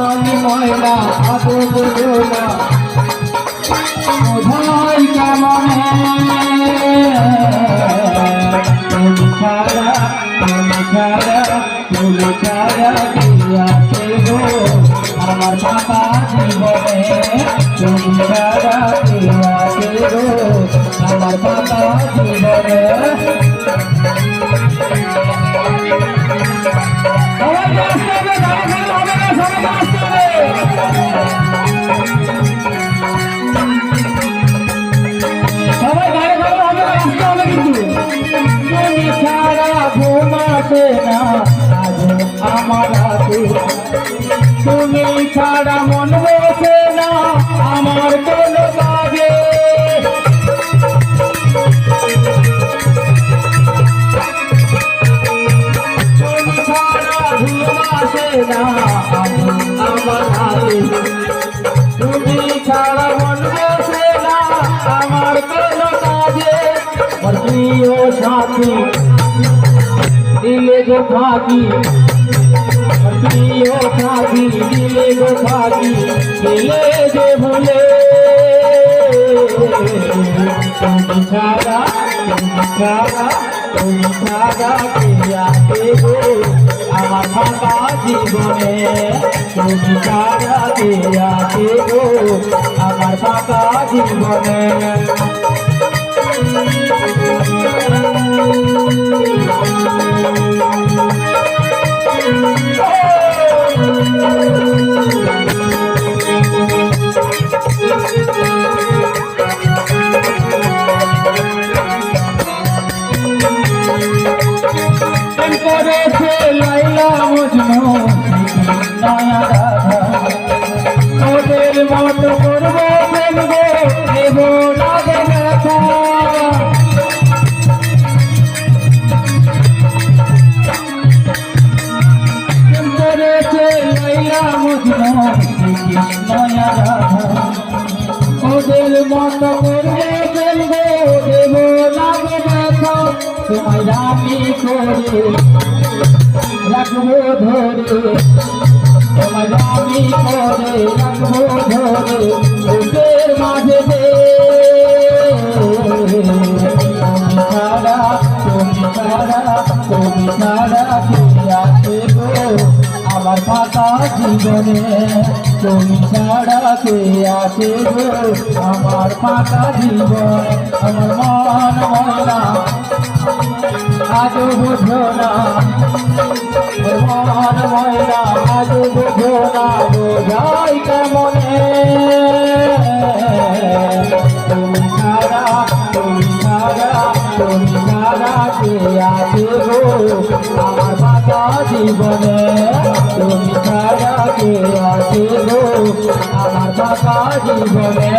আমি ময়না আদো বোঝা বোঝাই কেমনে তুমি ছাড়া দিয়াছে গো আমার পাপা জীবনে তুমি ছাড়া দিয়াছে গো আমার পাপা জীবনে তুমি ছাড়া মন বসে না আমার কোনো কাজে তুমি ছাড়া ঘুম আসে না আমার হাতে তুমি ছাড়া মন বসে না আমার কোনো কাজে প্রিয় সাথী দিলে গো ফাঁকি প্রিয় সাথী দিলে গো ফাঁকি দিলে যে ভুলে তুমি ছাড়া কে আছে গো আমার ফাঁকা জীবনে তুমি ছাড়া কে আছে গো আমার ফাঁকা জীবনে করেছে লাইলা মজনু নয়া রাধা ওদের মতো করবো ফেলবো দেব লাগে ব্যথা করেছে লাইলা মজনু নয়া রাধা ওদের মতো করবো ফেলবো দেব লাগে ব্যথা তোমায় রানী করে রাখবো ধরে তোমায় রানী করে রাখবো ধরে ওদের মাঝে তুমি ছাড়া কে আছে গো আমার ফাঁকা জীবনে তুমি ছাড়া কে আছে গো আমার ফাঁকা জীবন আমার মন ময়না আজও বুঝো না মন ময়না আজও বুঝো না বোঝাই কেমনে তুমি ছাড়া কে আছে গো আমার ফাঁকা জীবনে তুমি ছাড়া কে আছে গো আমার ফাঁকা জীবনে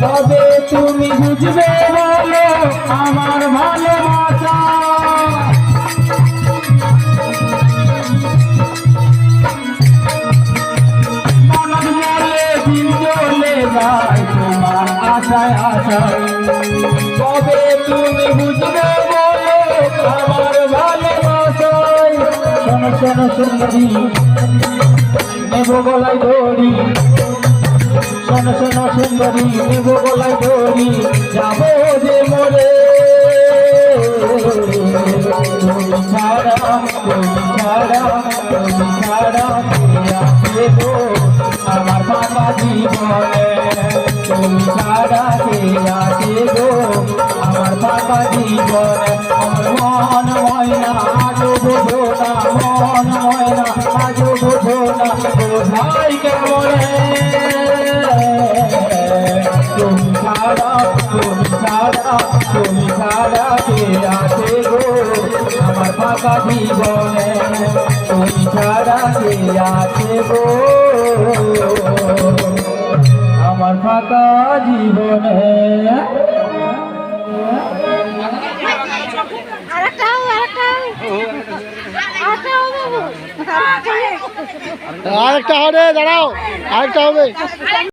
তবে তুমি বুঝবে বলো আমার ভালোবাসা মনে বলে দিন চলে যায় তোমার আশায় আশায় তবে তুমি বুঝবে বলো আমার ভালোবাসায় শোনো শোনো সুন্দরী নেব গলায় দড়ি শোনো শোনো সুন্দরী নেব গলায় দড়ি যাবো যে মরে তুমি ছাড়া কে আছে গো আমার ফাঁকা জীবনে তুমি ছাড়া কে আছে গো আমার ফাঁকা জীবনে আমার মন ময়না আজও বোঝো না মন ময়না আজও বোঝো না বোঝাই কেমনে তুমি ছাড়া কে আছে গো আমার ফাঁকা জীবনে তুমি ছাড়া কে আছে গো আমার ফাঁকা জীবনে আরেকটা হবে, দাঁড়াও, আরেকটা হবে।